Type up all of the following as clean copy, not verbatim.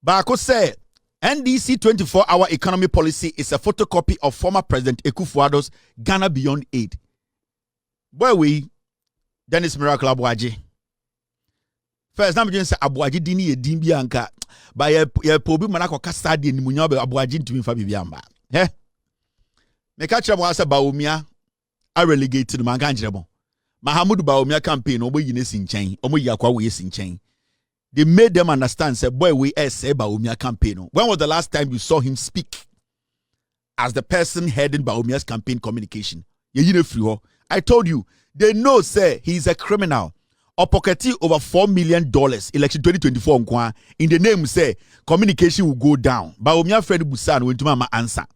Baako say NDC 24-hour economy policy is a photocopy of former President Akufo Addo's Ghana Beyond Aid. Boy, we Dennis Miracle Aboagye. First, I'm just say Aboagye dini ye dimbi anka. Ba ye pobi manako kasadi ni munya Aboagye ntumi fa bibiamba. He? Me catch up was Bawumia a relegated man kanjrebo. Mahamadu Bawumia Campaign obo yine sinchen, omo yakwa we sinchen. They made them understand, say, boy, we say Bawumia Campaign. When was the last time you saw him speak as the person heading Bawumia's campaign communication? I told you, they know, say, he's a criminal. Or pocketing over $4 million election 2024 in the name, say, communication will go down. Bawumia friend Busan went to mama answer.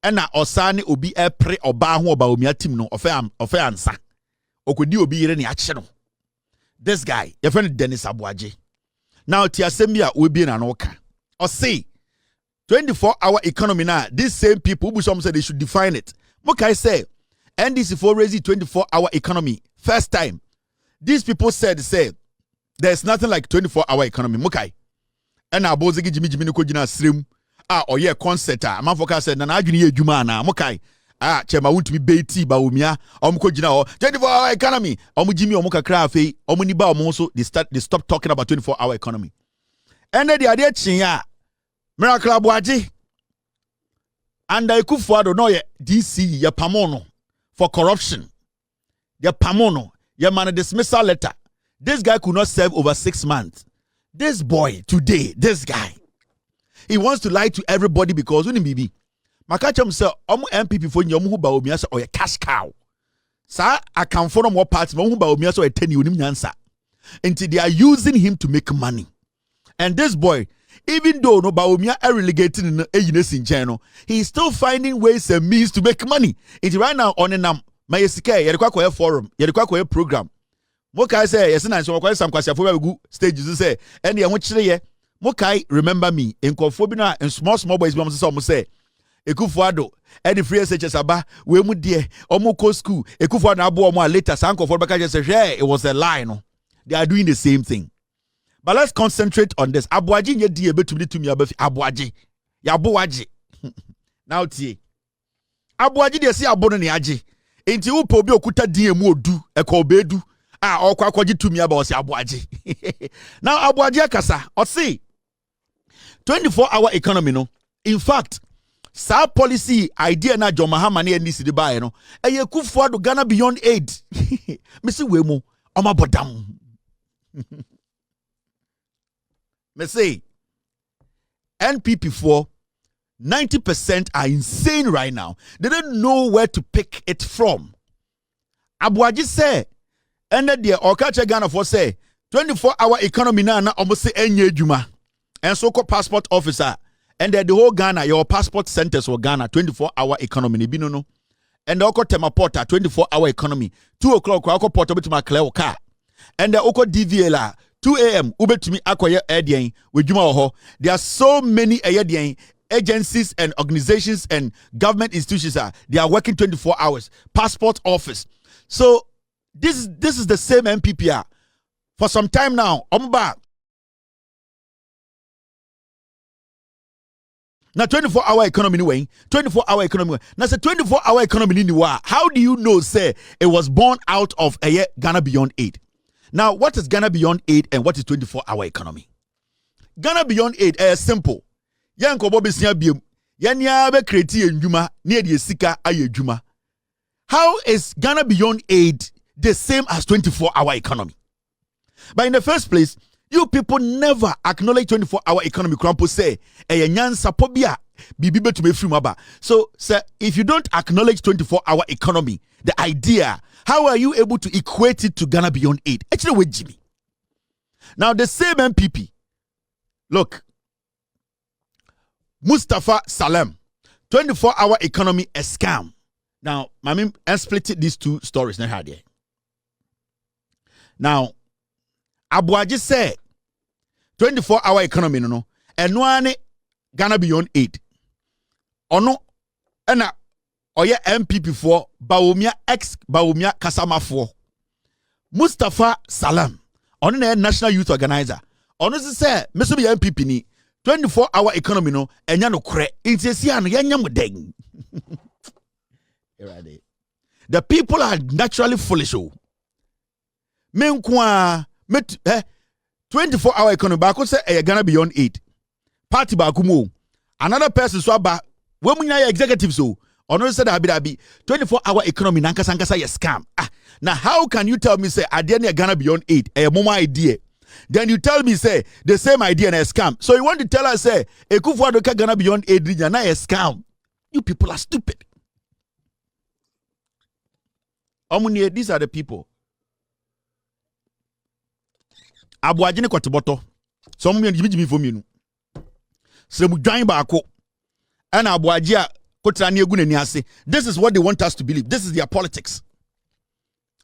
And now Osani obi a pre or bahu Bawumia team no of answer. Okudi obi any action. This guy, your friend Dennis Aboagye. Now, Tiasembia will be in an oka. Or say, 24-hour economy now, these same people who some say they should define it. Mokai say, NDC for raising 24-hour economy. First time. These people said, there's nothing like 24-hour economy. Mokai. And now, Bozegi Jimmy Kojina Srim. Or yeah, concert. Manfoka said, Nana Juni Jumana. Mokai. Chema won't be Betty Bawumia. Kojina 24-hour economy. Jimmy Omuka Krafe. Omuniba Omoso. They stop talking about 24-hour economy. And then the idea chinya. Miracle Aboagye. And I could for no DC ya pamono for corruption. Ya pamono. Ya man dismissal letter. This guy could not serve over 6 months. This boy today, this guy, he wants to lie to everybody because when he be. Makacham say NPP for nyamu Bawumia say or a cash cow. Sa account for more parts mo Bawumia so 10 unim nyansa. Until they are using him to make money. And this boy, even though no Bawumia are relegated in a channel, he is still finding ways and means to make money. It's right now on a my SK, Yadikwa forum, Yadikwa program. Mokai say, yes, and so some question for good stages say, and the otchere Mokai remember me in Kofobina and small boys almost say. Akufo Addo, Eddie Free SHS Aba, we mu dear, Omoko school, Akufo Addo Abo later, Sanko for Bakaja says, yeah, it was a lie, no. They are doing the same thing. But let's concentrate on this. Aboagye ye die be to me abafi Aboagye. Ya Aboagye. Now tie. Aboagye dey say abono ne agye. Enti wo po bi okuta din emu odu, e ko bedu. Okwa akwaje to me about say Aboagye. Now Aboagye akasa, o say 24-hour economy no. In fact, sa policy idea na John Mahama na NDC de buy no eye Akufo Addo Ghana Beyond Aid me say we mu omabodam me say NPP for 90% are insane right now. They don't know where to pick it from. Aboagye say and the otchere Ghana for say 24-hour economy na almost say enye adwuma and so called passport officer. And then the whole Ghana, your passport centers for Ghana, 24-hour economy. No. And the Oko Temaporta, 24-hour economy. 2 o'clock, Oko Porta to my clear car. And the Oko DVLA, 2 a.m. Ube to me Akoye Edian with Juma Oho. There are so many agencies and organizations and government institutions they are working 24 hours. Passport office. So this is the same NPP. For some time now, Omba. Now 24-hour economy anyway. 24-hour economy. Now say 24-hour economy anyway. How do you know say it was born out of a Ghana Beyond Aid? Now what is Ghana Beyond Aid and what is 24-hour economy? Ghana Beyond Aid is simple. Yanko bobi sia biem. Yanya be create ndwuma na de sika aye dwuma. How is Ghana Beyond Aid the same as 24-hour economy? But in the first place, you people never acknowledge 24-hour economy. Krampo say, nyansa pobia bibi betu me free maba. So, sir, if you don't acknowledge 24-hour economy, the idea, how are you able to equate it to Ghana Beyond Aid? Actually, with Jimmy. Now, the same MPP, look, Mustafa Salem, 24-hour economy a scam. Now, I split these two stories. Now, Aboagye said 24-hour economy no eno ane Ghana Beyond Aid. Ono ena oye MPP for Bawumia Bawumia Kasama for Mustafa Salam. Ono na national youth organizer. Ono say me so be MPP ni 24-hour economy no enya no kre intiesia no yenya modeng. The people are naturally foolish. Menkwa 24-hour economy ba ko say Ghana beyond 8. Party ba kumo. Another person so ba we munya executive so ono said abi 24-hour economy nankasa nkasa yes scam. Now how can you tell me say idea near Ghana beyond 8 a mama idea? Then you tell me say the same idea and a scam. So you want to tell us say Akufo Addo Ghana beyond 8 region na a scam. You people are stupid. Omunie, these are the people. Aboagye ne kwateboto. Some me jimi for me no. Se mu dwan ba ako. Ana aboagye a kotra ne egu nani ase. This is what they want us to believe. This is their politics.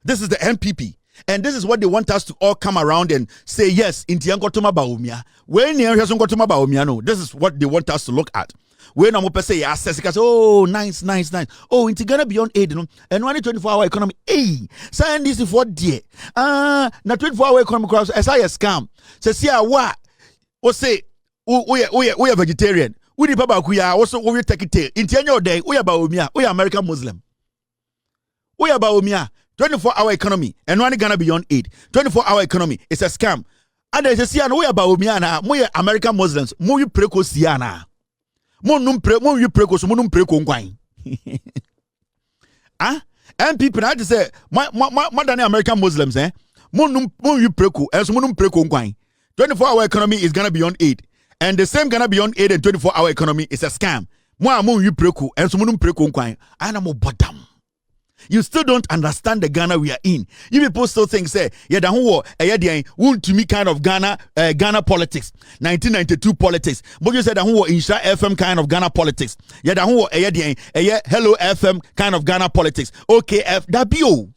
This is the NPP. And this is what they want us to all come around and say, yes, inti yankotoma Bawumia. When yankotoma Bawumia, no, this is what they want us to look at. When I'm say, yes, oh, nice. Oh, inti Ghana beyond 8, no, and 24-hour economy. Hey, sign this is what dear. Na 24-hour economy cross as I scam. Say, what? Or say, we are vegetarian. We the papa kuya also we take it. Inti yanyo day, we are Bawumia, we are American Muslim. We are Bawumia. 24-hour economy and one Ghana beyond 8. 24-hour economy is a scam. And there's a sian we about Bawumia we American Muslims. Mo you preko siana. Mo you preko so mo num preko ngwan. And people had to say more than American Muslims Mo you preko and so mo num preko ngwan. 24-hour economy is Ghana beyond 8. And the same Ghana beyond 8 and 24-hour economy is a scam. Mo you preko and so mo num preko ngwan. And I'm bottom. You still don't understand the Ghana we are in. You people still think, say, yeah, the whole want to me kind of Ghana politics, 1992 politics. But you said the whole Insha FM kind of Ghana politics. Yeah, the whole Hello FM kind of Ghana politics. Okay, that be all.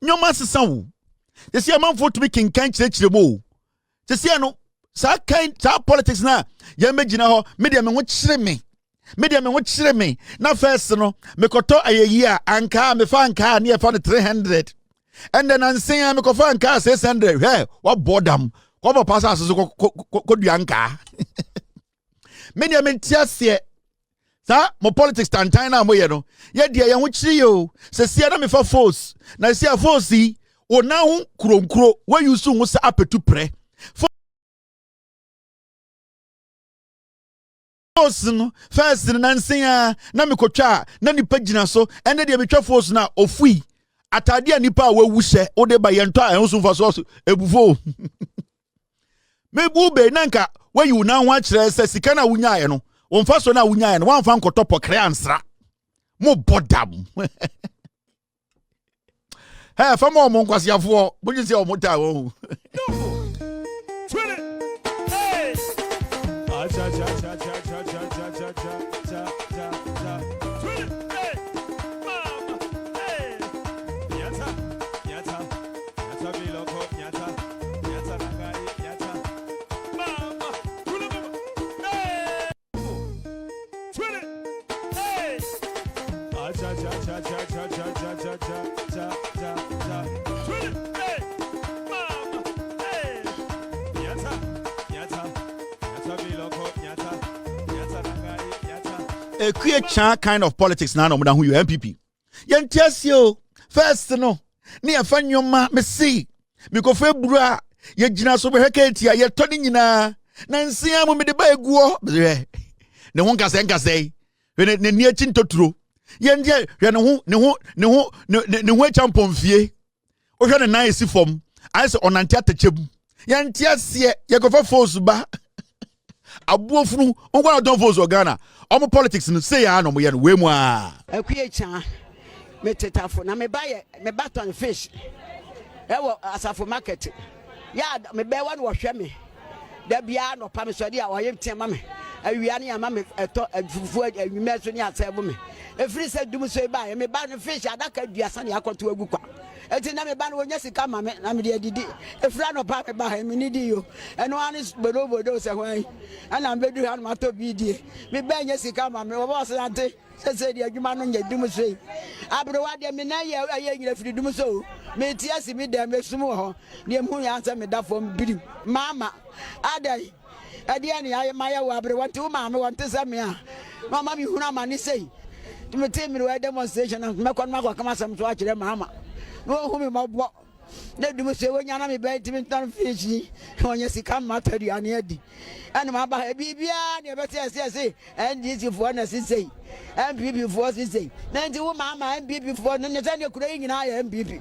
No master sound. The see a man for to be king can't change the mo. The see no, sa politics na. Yeah, me jina media me what me. Media me what me na first no me koto ayeyi anka me fa anka na fa 300 and then ansen me ko fa anka 600 hey what boredom ko pass as ko duanka media me tiase sa mo politics tantan na mo ye no ye dia ye ho chiri yo se sia na me fa force na sia force yi o na ho kronkro we use ho sa apetu pre first nansia na mikotwa na nipa gina so ene de betwa force na ofui atade nipa a wawuhye o de ba yento a enso fa so ebufo mebu be nanka wayu na ho akire se sika na wunya ye no wonfa so na wunya ye no wanfa nkotopọ kre ansra mo bodam ha fa mo nkwasiafo bunyi se o mota wo a queer kind of politics now no who you NPP. Yantiasio first no ni Afenyo ma me see me ko february ye gina so be heketia ye toni nyina na nsia mo me de ba eguo ne ho nkase ne ni achi ntoturo ye ndie ne ho championfie o hwe ne nan esi fom ai se onante atachebum yantiasie ye ko fa force ba abuofunu ngwa don force Ghana omo politics no say ya no mo ye no we mu a akuyecha metetafo na me baton fish ewo asafo market ya me be wa no hwe me da bia no pa me so dia wa yem tema me awia ne ama me eto fufu anwuma so ne asebo me efiri se dum so ba me ba no fish adaka duasa ne akoto agu kwa eti na me ba no wonya sika ma me na me de didi efira no pa me ba me ni di yo eno ani bodo se hwan ana bedu ha no mato bi die me ba nya sika ma me wo bo se ante se di adwuma no nya dum so abro wa de me na ye aye nyina firi dum so me ti asi me de me sumu ho ne mu ya ansa me da fom birim mama adai Adiani, I my wabre, want to mamma, want to send me. Mamma, you mani say. To me, tell me where demonstration of Macon come some to watch them, mamma. No, whom you mob. Let me say when you're not bed to turn fish when you see come matter the anedi. And my baby, never say, and this you for us say, and people for say. Then to mamma and people for Nathaniel crying in I am people.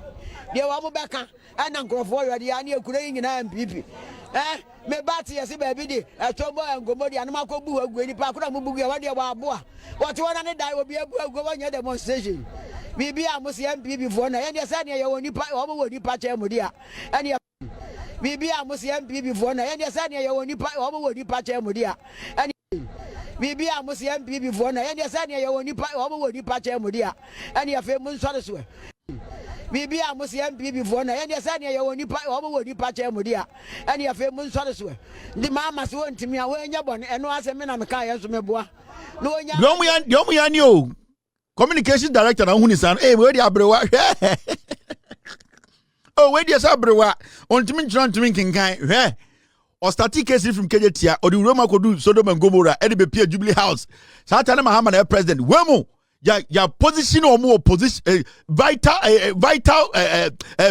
They were back and Uncle for the annual crying in I am people. Me bati yasi baby, a tombo and gomodi and Marco Boo, Gwenny Pakura Mubuga, what you want to die will be a go on your demonstration. Bibi amusi NPP for na yende sani ya wonipa omo wonipa chemudia eni bibi amusi NPP for na yende sani ya wonipa omo wonipa chemudia eni bibi amusi NPP for na yende sani ya wonipa omo wonipa chemudia eni afi munsore so bibi amusi NPP for na yende sani ya wonipa omo wonipa chemudia eni afi munsore so ndi mama so ntimi a wenya bone eno aseme na meka yeso meboa no onya Dóom ya ni o communication director na huni san we dey abrewa oh we dey abrewa ontimi ntimi kinkan hwe o start case from Kejetia or the Roma kodu Sodom and Gomorrah e be pia Jubilee House Satana Mahamadu president wemo ya position or more position vital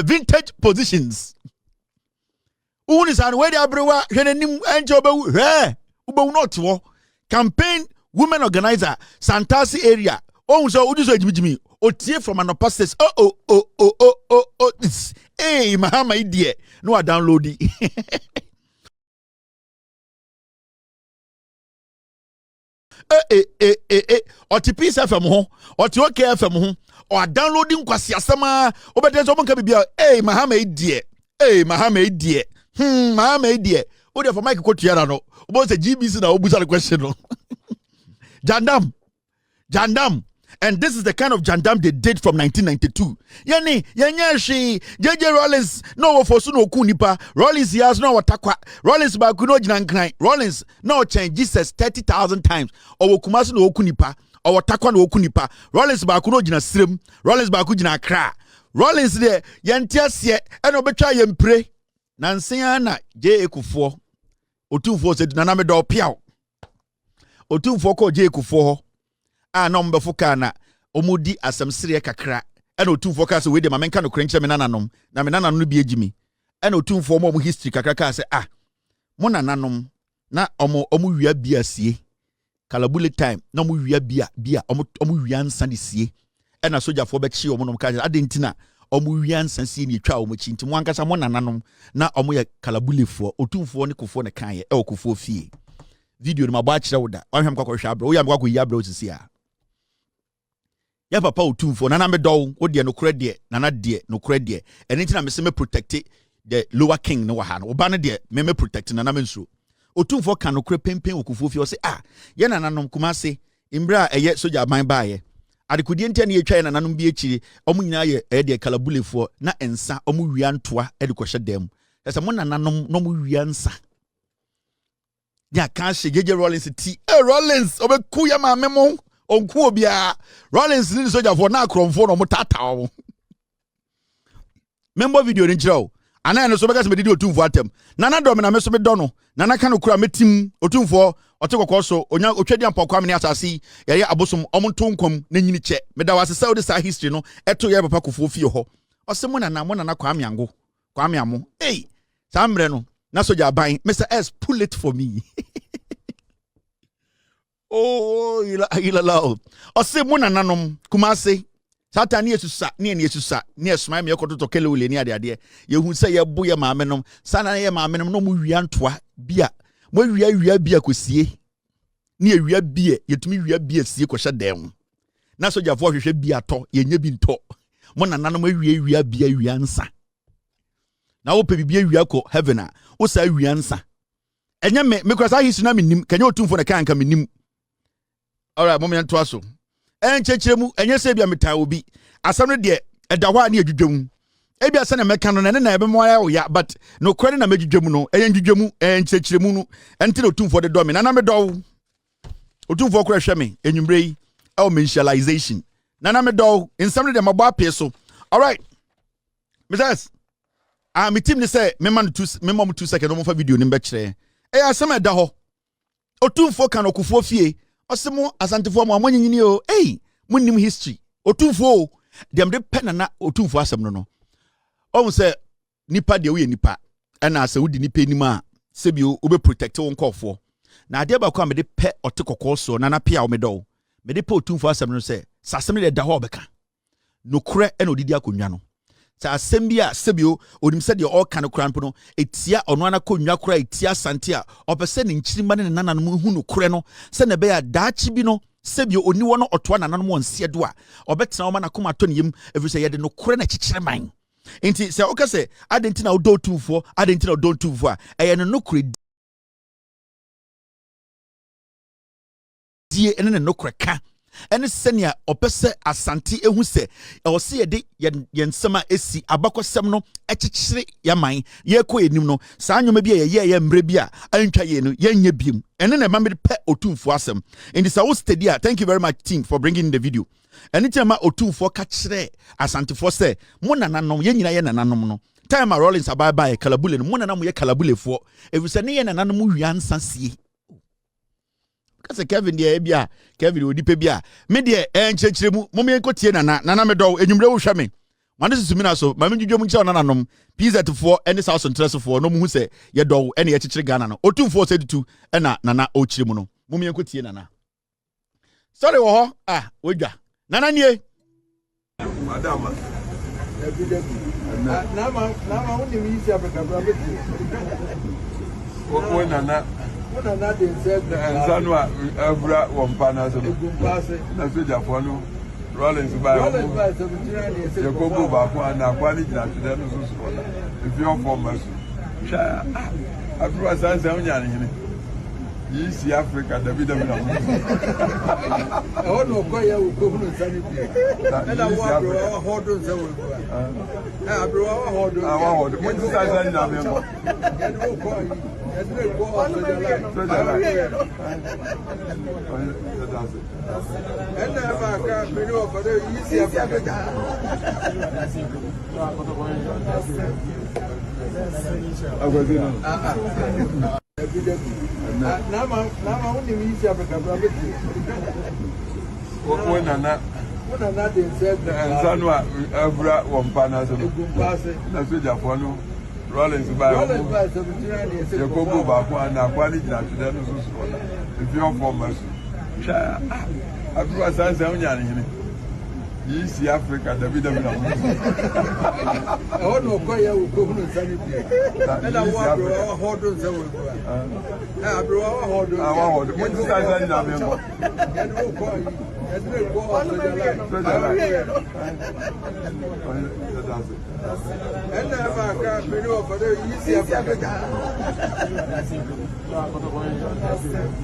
vintage positions huni san we dey abrewa hwenenim enje obewu hwe ubewu not wo campaign women organizer Santasi area. Oh, so what is Jimmy? Oh, tear from an apostate. Oh. Hey, Mahama idiot. No, I download it. Or TP FM home, or otchere FM home, or downloading Kwasiasama. Oh, but there's someone can be hey, Mahama idiot. Hey, Mahama idiot. Mahama idiot. Oh, there for Mike Kojo Kyeremanteng. What's the GBC now? What's the question? Jandam. And this is the kind of jandam they did from 1992. Yenyeshi, JJ Rollins, no Fosuno Kunipa, Rollins has no atakwa, Rollins Bakuno Jinankrai, Rollins no change Jesus 30,000 times, or Kumasu no Kunipa, or Takwa no Kunipa, Rollins Bakuno Jina Srim, Rollins Bakujina Kra, Rollins there, Yantias yet, and Obetra Yempre, Nansiana, J. Akufo, Otu said Nanamedo Piao, Otu Foko J. Akufo. Number fokana omudi asem sire kakra ena otumfo ka se we de mamenka no krenche me nananom na me nananom bi agimi ena otumfo mo history kakra ka se mo nananom na omo wia bia sie kalabule time na mo wia bia omo wia nsa de sie ena sojafo be chi omo nom ka adentina omo wia nsa sie ni twa omo chi ntimo ankasa mo nananom na omo ye kalabulefo otumfo ne kofo ne kan ye okofo fie video no mabo akire woda ohwem kwakọ hwa abro wo yam kwakọ yi abro osisi a ya papa otumfo nana me do wo de no kure de nana de no kure de eni ntina me se me protect the lower king no wa ha no wo ba ne de me protect nana me nso otumfo kan no kure pempen okufo fi o se ye nananom kuma se imbra eye soja ban ba ye adekudie ntia ne yetwa nananom bi akiri omu nyina ye de kalabulefo na ensa omu wia ntoa e de kohye dem ese mo nananom no mu wia nsa ya kan she jeje Rollins ti Rollins obeku ya ma memo onku obia Rollins ni soja for na kromfo no mutata o member video ni njiro ana no so beka se medidi otumfo atem nana do me na me so me do no nana kan okura metim otumfo otekokọ so onya otwedi ampokwa me ni asasi ye abosom omontonkom na nyini che me da wase saudi sa history no eto ye papa kofo fie ho ose mo nana kwa amiamo hey samre no na soja ban Mr. S pull it for me oh ila lao ose mo nananom kumase satani yesusa ne yesusa ne esma me yekoto kele ule ni ade yehu se ye bo ye maamenom sana ye maamenom no mo wia ntoa bia mo wia bia kosie ne wia bia yetumi wia bia sie ko hye dem na soja fo hwehwe bia to ye nya bi nto mo nananom wia bia wia nsa na wo pe bibia wia ko heaven a wo sa wia nsa enye me kwasa hisu na menim kanya otumfo na kan ka menim alright mom yanto aso enchechiremu enye se bia metan obi asam no de eda ho a na edwudwam ebia se na meka no na ebe mo ya but no kwere na medwudwam no enye ndwudwam enchechiremu no enti na otumfo de do me na me do otumfo kwere hwe me enwumre yi e mensualization na me do ensam no de mabo apie so alright Mrs. Me team ni say me man 2 seconds no mo fa video ni be kire asem eda ho Otumfo kan okufo fie. Osemo asantefo mo amanyini o. Hey, munnim history. Otumfo dem de pen na otumfo asem no no. Ohun se nipa de we nipa. Ena se wudi nipa enim a sebio obe protect won kofo. Na ade ba kwa me de pe otekokko so na na pia wo me do. Me de pe otumfo asem no se sasem de da ho obeka. No kure ena odidi akonwa no. Sa asem bi a sebio onim se de all kan kran po no etia ono ana konwa kura etia sante a opese ne nchirima ne nananom hu no kure no se ne be ya daachi bi no sebio oni wo no otoa nananom onse do a obetena wo ma na koma to ne yim every say ye de no kure na chichire man enti se okase adenti na odo tumfo adenti na odo tumfo a eye no kure die ene ne no kure ka ene senia opese asante ehu se o se ye de yensema esi abakosem no echichire yaman ye ko enim no saa nyoma bi ye mre bi a antwa ye no ye nya biem ene na ma me pe otumfo asem in the south study. Thank you very much team for bringing the video. Anytime otumfo ka kire asante fo se mo nananom ye nyina ye nananom no time Rollins ababa kalabule no mo nanam ye kalabule fo efuse ne ye nananom wiansa sie. Kase Kevin de bia Kevin odipe bia me de enchechiremu mom yenkotie nana me do enwumre wo hwa me wane susumi na so ma me dwudwom nche nananom pizza fo ene south interest fo no mu hu se ye do ene ye chichire Ghana no otumfo se dutu ena nana ochiremu no mom yenkotie nana sorry wo ho wodwa nana nie madama nama woni mi isi Africa bra beti wo nana na na de nzanu abra wompa na so na so jafo no Rollins by 17 ye gogo ba ko na kwani jina tede no so so na if you form us sha abra sansa unya ni yi si Africa da bi da na no ko ya wo ko no sani bi na wo abra hodo nse wo ko abra hodo mo ti sansa ni na me ko ya no ko Rollins by 17 ye gogo ba ko na kwani jina tede no so so na if you form us sha abra sansa unya ni yi si Africa da bi da na no ko ya wo ko no sani bi na wo abra hodo nse wo ko abra hodo mo ti sansa ni na me ko ya no ko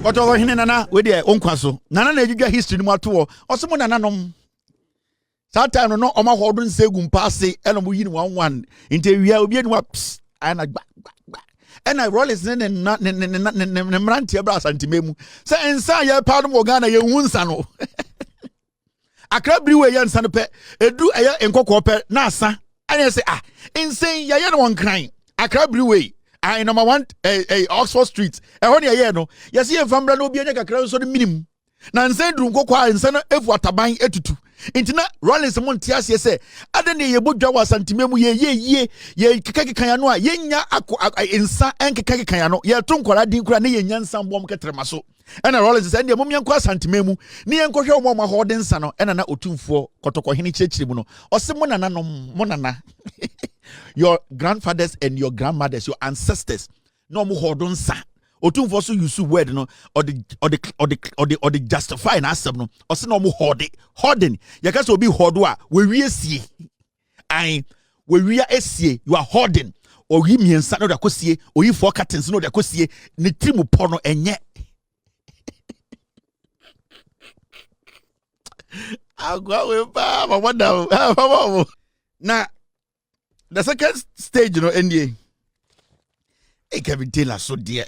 But over here, Nana, with the Onkwaso, Nana, you history, no matter also Nananom. Sometimes no, Oma Hodun Segum passe, and we 1-1 until we are being waps and I roll his name and not Rantia Brass and Timemu. Say, and say, your pardon Morgana, your woundsano. A crab blew a young son of pet, a do a encoco pet, Nasa. And I say, insane, ya one crying. A crab blew away. I number one, a Oxford Street. I only a year no. Yes, here from Brano be a crowd so the minimum. Nansen Drunko Qua and Sana F. What a buying etutu. Intina Rollins someone tears ye say, Adene ye book Jawa Santimemu ye Kaki Kayanoa, Yenya Ako insa and Kaki Kayano, ye Tunkola Dinkra, Yan Sam Bomb Catremaso. And a Rollins and the Mumian Qua Santimemu, Nian Kosho Mama Horden Sano, and an Otumfo, Kotoko Hini Chichibuno, or someone Monana. Your grandfathers and your grandmothers, your ancestors, no more Hordon Sa. Otumfo so use word no or the justify na asem no or say no mo hoarding ya ka so be hoardo a we sie ai we esie you are hoarding or yi miensa no da kosie or yi four curtains no da kosie ne trimu po no enye agwa we ba ma wonder na the second stage no NDA e Kevin Taylor so dear.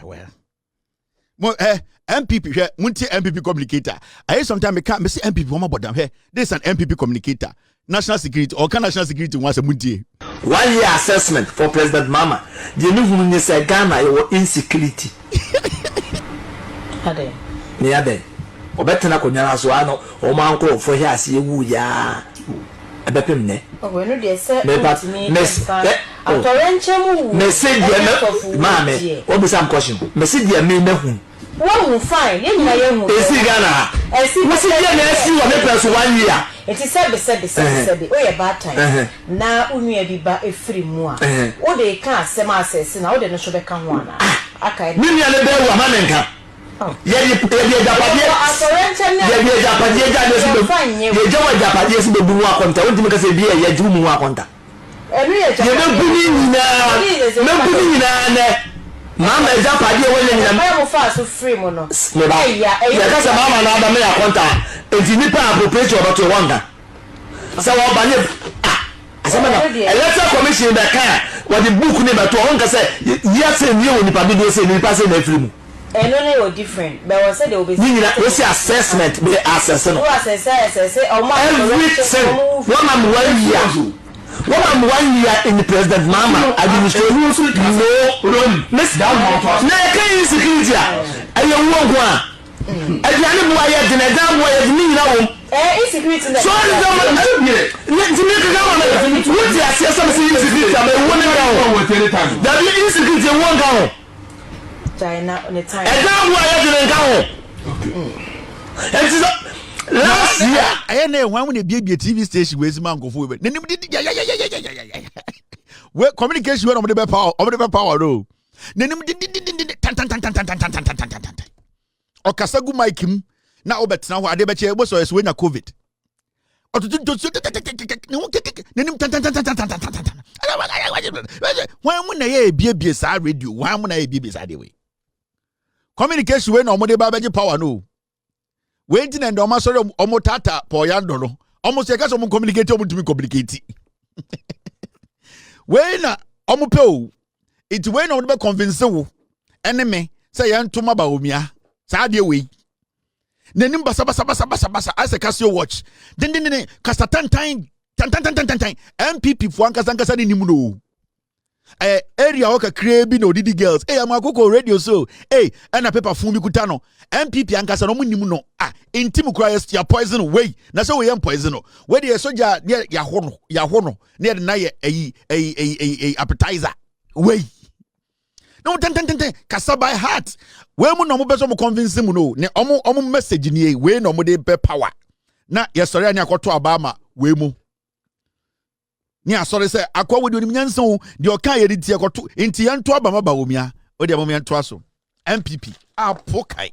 Well. MPP here, Munti MPP communicator. I sometimes I can't see MPP one about them here. This is an MPP communicator. National security or can national security once a Munti. 1 year assessment for President Mama. The new woman is a Ghana, you insecurity. Ade. Near there. Obetana Kunyana Suano, or Manco for here, see you, ya. A bepimne. Oh, we know they said, Miss Mammy, what was some question? Messi, dear me, no. One will find, you know, is Ghana. I see, what's it? Yes, you are 1 year. It is said, oh, a bad time. Now, we be back a free more. Oh, they can't semi says, and I didn't show the come one. I can't. Million a day, woman. Yeah, you put the Mama is up at you when you fast to free mono. Because a mama now the mayor contact. If you need to appropriate about your wonder. So, a letter commission that can what the book neighbor to Uncle said, yes, and you will probably do say you pass in every room. And only were different, but I said there will be assessment, be assessment. Every 1 year. What I'm 1 year in the President Mama administration. No, Miss Down. Naka insecurity. I am one. I can't buy it in a damn way of me now. Insecurity. So let's make a government. What's the assessment insecurity? I'm a woman. That is insecurity one go. China on the time. And now why I didn't go. Last year, I know when we be a TV station with Mango Fu. Well, communication on the power row. Or Kasagu Mike him now, but now I debate was as when a COVID. Why when I be a BSR radio? Why when I be beside the way? Communication when on the Babaji power no. Waiting and almost omotata poyandoro. Almost a case of communicate to me communicate. When omopo, it's when on the convince enemy say Antuma Bawumia, Sadia way. Nenim basa as a Casio watch. Then Casatan NPP for Ankasanka Nimuno. Area oka krebi no didi girls. Amakoko radio so. And a paper fumi kutano. NPP ankasa no munimu no. Intimu Christ ya poison way. Na so we am poison. Where the soldier near ya hono. Near the naye a appetizer. Way. No kasa by heart. We mu no mo beso mo convince mu no. Ne omo message ni we no mo de be power. Na yesori ani akoto abama we mu. Ni asore say akwa we do nyanso de oka ye de tie koto enti yanto abama Bawumia o de abama yanto aso NPP apokai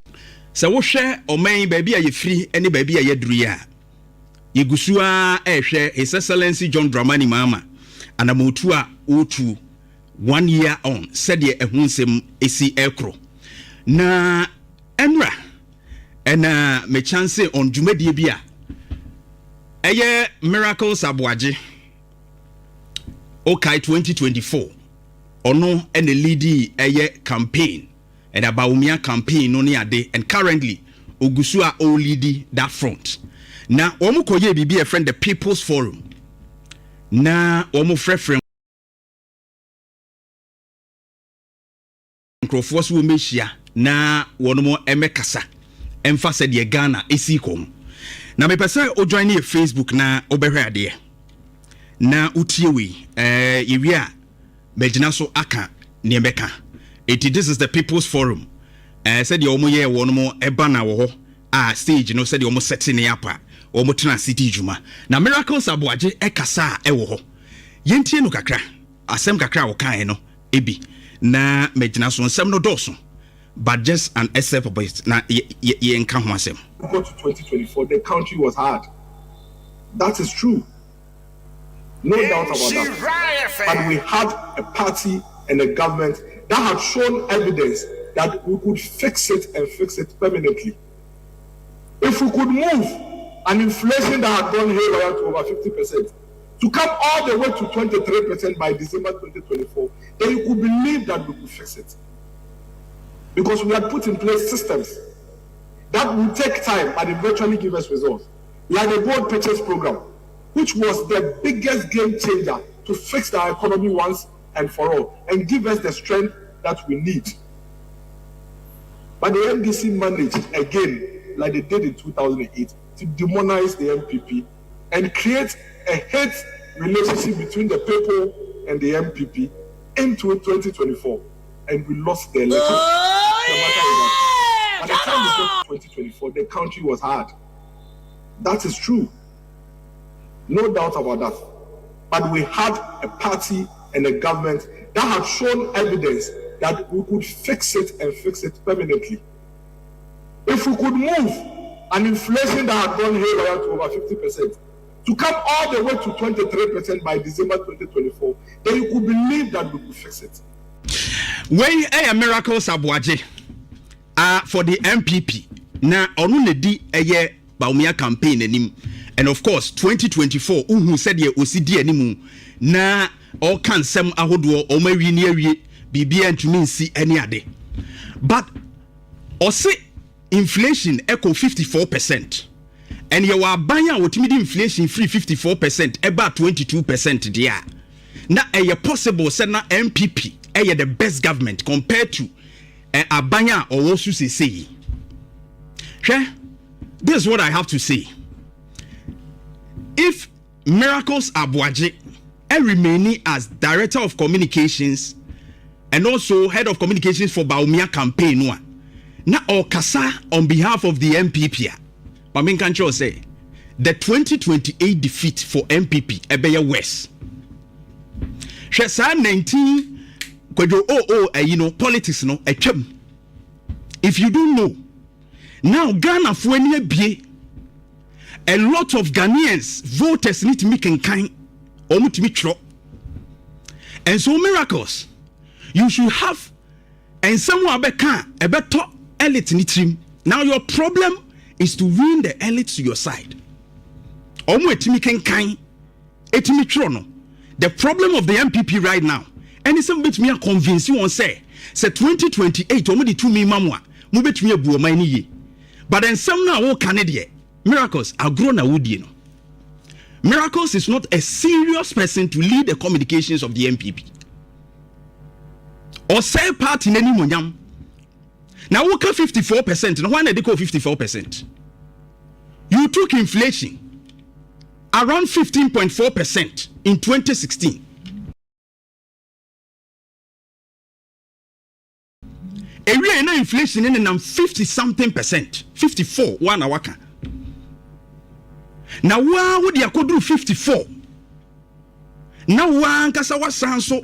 se wo hwe oman ba bia ye free ene ba bia ye duruya ye gusua ehwe His Excellency John Dramani Mahama anamotu a otu 1 year on said ye ehunsem esi ekro na enra ena me chance on dwumadie bia eye Miracles Aboagye Okay 2024 ono and the leading campaign and a Bawumia campaign no ade and currently Ogusua o leading that front. Na omo koye bibi a friend the People's Forum. Na omo frefrem Nkrofos wo mehia na wono emekasa emphasize de Ghana esikom. Na me pese o join ne Facebook na obehwe ade. Na utiewe yewia megina so aka niembeka this is the People's Forum said the omo ye wono mo eba na wo ho stage no said the omo setting up omo tena city juma na Miracles Aboagye ekasa wo ho yentie no kakra asem kakra wo kan no ebi na megina so nsem no doso but just an SF of it na ye nka ho asem. Go to 2024 the country was hard. That is true. No doubt about that. But we had a party and a government that had shown evidence that we could fix it and fix it permanently. If we could move an inflation that had gone haywire to over 50%, to come all the way to 23% by December 2024, then you could believe that we could fix it. Because we had put in place systems that will take time but eventually give us results. Like the gold purchase program, which was the biggest game changer to fix our economy once and for all and give us the strength that we need. But the NDC managed again, like they did in 2008, to demonize the NPP and create a hate relationship between the people and the NPP into 2024, and we lost the election. By the time we got to 2024, the country was hard. That is true. No doubt about that. But we had a party and a government that had shown evidence that we could fix it and fix it permanently. If we could move an inflation that had gone haywire to over 50%, to come all the way to 23% by December 2024, then you could believe that we could fix it. When a miracles Aboagye for the NPP, na onu ne di eye Bawumia campaign anim, and of course 2024 who said ye osidi animu na all can sem ahodo o mawi ni awie bibia ntumi nsi any ade, but ose inflation echo 54%. And you are buying out inflation free 54%, about 22% there. Now, a possible say na NPP, the best government compared to a banya or also say. This is what I have to say. If Miracles Aboagye remaining as director of communications and also head of communications for Bawumia Campaign, now Okasa on behalf of the NPP. Mamin Kancho say the 2028 defeat for NPP Ebeya West. She said 19 politics no etwem. If you don't know, now Ghana for any be a lot of Ghanaians voters need to make kind or to be true. And so Miracles, you should have and someone a better elite in team. Now your problem is to win the elite to your side. The problem of the NPP right now, and it's a bit me convince you on say 2028 only 2 me mamwa mubet me abu mani. But then some now Canadian Miracles are grown a woody. Miracles is not a serious person to lead the communications of the NPP. Or say part in any munyam. Now, we got 54%. Now, why did they call 54%? You took inflation around 15.4% in 2016. Area na inflation in 50-something%. 54, 1 hour. Now, why would you do 54? Now, one Kasawa Sanso,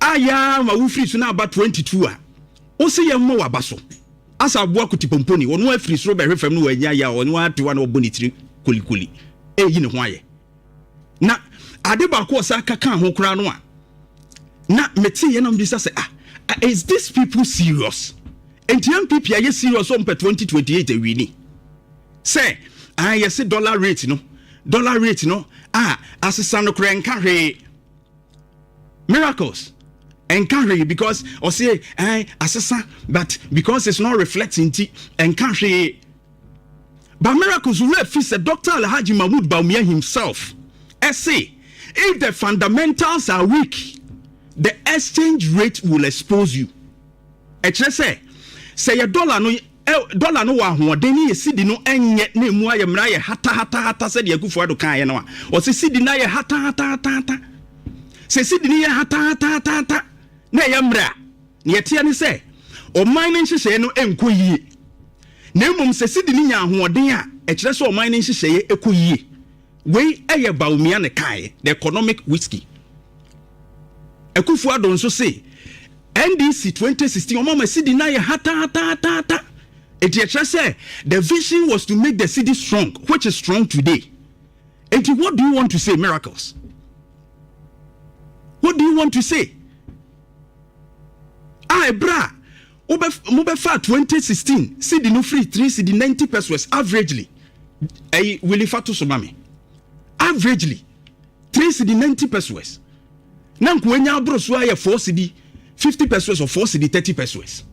Aya, my free so now about 22. Ose ye mo wabaso asa aboako tipomponi wonu afiri soro be hwefam no wanya ya wonu atu wa no bonitiri kulikuli eyi ne ho aye na ade ba ko osa kaka ho kura no a na meti ye na mbisa say is this people serious? And NPP are serious on 2028 wini say yes dollar rate no asesa no kra nka hwe Miracles encourage because or say assessor, but because it's not reflecting encourage. But Miracles will fix Dr. Alhaji Mahamadu Bawumia himself. Say if the fundamentals are weak, the exchange rate will expose you. Say a dollar no wa hoden ye sidi no enye na emu aye mra ye hata said Akufo Addo kan ye no or say sidi na ye hata say sidi ni ye hata na yamra na yetia ni say o man nhihye no enko yie na emum se sidi ni nya ahoden a e kire so o man nhihye ekɔ yie we eye Bawumia ne kai the economic whiskey Akufo Addo nso say NDC 2016 o mama sidi na ye hata it kire say the vision was to make the city strong, which is strong today. And what do you want to say, Miracles? What do you want to say? Bra, Mobefa 2016, CD no free 3 CD 90 pesos averagely. Willie Fatu Somami. Averagely 3 CD 90 pesos. Now, when you bro, 4 CD 50 pesos or 4 CD 30 pesos.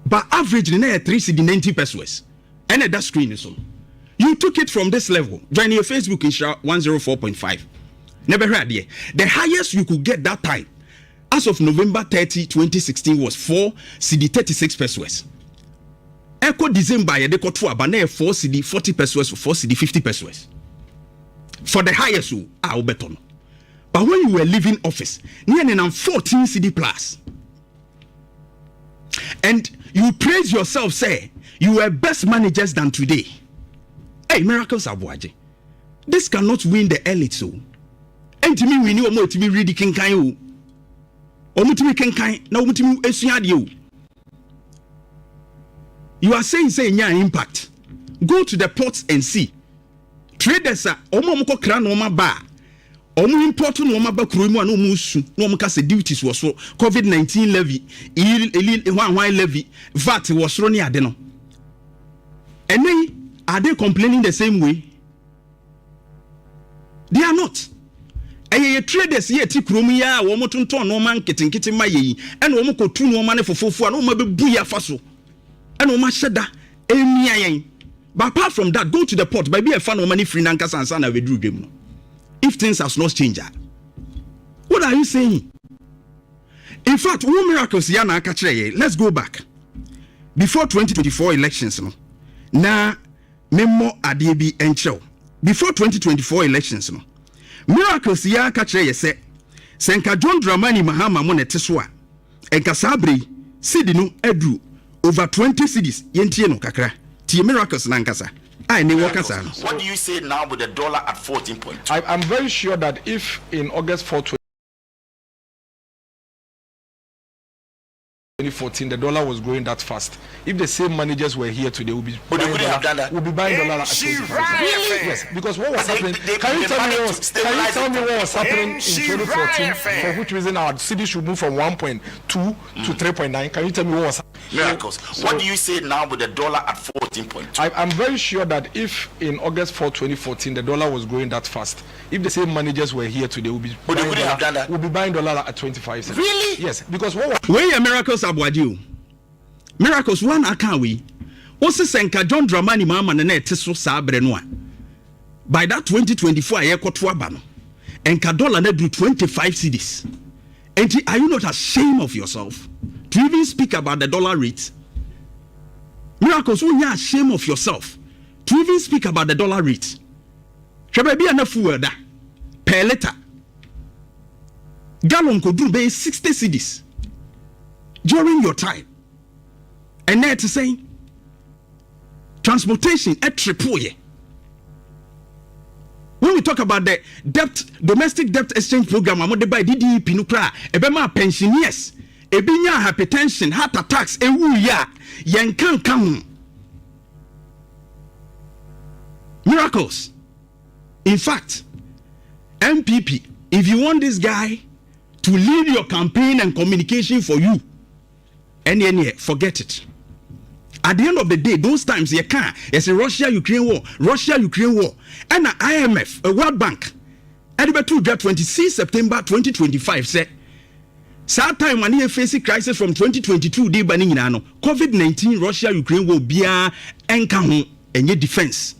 But averagely, 3 CD 90 pesos. And that screen is on. You took it from this level. Join your Facebook in 104.5. Never heard there. The highest you could get that time, as of November 30, 2016, was 4 CD 36 pesos. Echo December, you got to abandon 4 CD 40 pesos, 4 CD 50 pesos. For the highest, I'll bet on. But when you were leaving office, near 14 CD plus, and you praise yourself, say you were best managers than today. Hey, miracles Aboagye. This cannot win the elite, so. And to me, we knew more to be reading Kenkai. Or to me, Kenkai, now to me, Esuadio. You are saying, yeah, impact. Go to the ports and see. Traders are Omoko Kran Oma Bar. Omu important Oma Bakrumu and Omusu, no Mukase duties was for COVID-19 levy, one levy, VAT was running adeno. And then, are they complaining the same way? They are not. Traders here, Tikrumia, Womotunton, no man getting my and Omoko two no money for Fofu, and Oma Buya Faso, and Oma Shada, but apart from that, go to the port, by be a fan of money free Nankas and Sana Vedru game. If things has not changed, what are you saying? In fact, one miracles Yana Kachere, let's go back. Before 2024 elections, no. Na memo adiebi encho. Before 2024 elections, no. Miracles ya Kachere say, Senka John Dramani Mahama Moneteswa, Enka Sabri, Sidino Edru, over 20 cities, Yentieno Kakra, Tia Miracles Nankasa. What do you say now with the dollar at 14 points? I'm very sure that if in August 4, 2014 the dollar was growing that fast, if the same managers were here today, we'll be buying dollar at 25. Really? Yes, because what was happening? Can you tell me what was happening in 2014? For which reason our city should move from 1.2 to 3.9? Can you tell me what was happening? Miracles. What do you say now with the dollar at 14 points? I'm very sure that if in August 4, 2014 the dollar was growing that fast, if the same managers were here today, we'll be buying dollar at 25 cents. Really? Yes, because what was... Where are Miracles Aboagye? Miracles one account we also senka John Dramani Mama na teso sabre no. By that 2024 aye koto aba enka dollar na do 25 cedis. And are you not ashamed of yourself to even speak about the dollar rate? Miracles, when you are ashamed of yourself to even speak about the dollar rate. Shababi enough word per liter. Gallon could do be 60 cedis during your time. And now to say transportation at triple. When we talk about the domestic debt exchange program, I'm by DDP Nukra, Ebema pensioners, Ebinya hypertension, heart attacks, ya yankan come. Miracles. In fact, NPP, if you want this guy to lead your campaign and communication for you, and forget it. At the end of the day, those times you can't. It's a Russia-Ukraine war, and the IMF, a World Bank, at the 26 September 2025 said, "Sad time when you face a crisis from 2022, day banning COVID-19, Russia-Ukraine war, bia enkaho and your defense."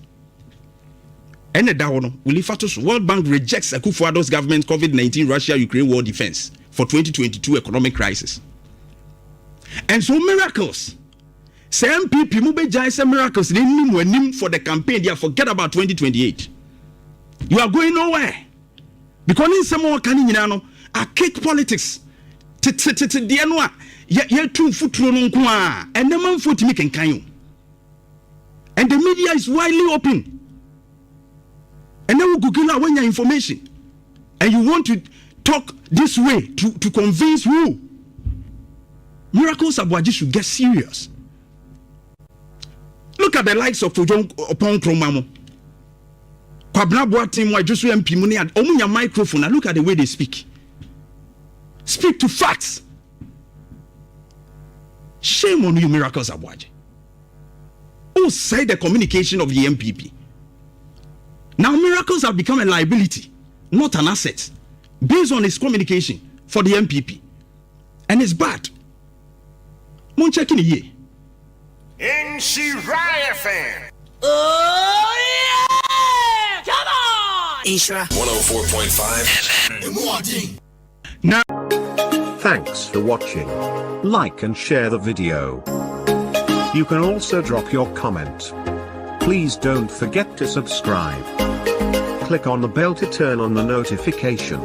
And the Dawono will World Bank rejects Akufo Addo's government COVID-19 Russia-Ukraine war defense for 2022 economic crisis. And so miracles. Say NPP mube jai say miracles for the campaign. They forget about 2028. You are going nowhere. Because in some more can you a cake politics. Dianwa ye two foot and the man foot me can you. And the media is widely open. And then we Google out when your information. And you want to talk this way to convince who? Miracles Aboagye should get serious. Look at the likes of Kojo Kyeremanteng. Kwabena Agyapong, why just MP money and omunya microphone and look at the way they speak. Speak to facts. Shame on you, Miracles Aboagye. Who said the communication of the NPP? Now Miracles have become a liability, not an asset, based on his communication for the NPP. And it's bad. Mon checking here. In she riot fan. Oh yeah! Come on! Ishra 104.5 Now, thanks for watching. Like and share the video. You can also drop your comment. Please don't forget to subscribe. Click on the bell to turn on the notification.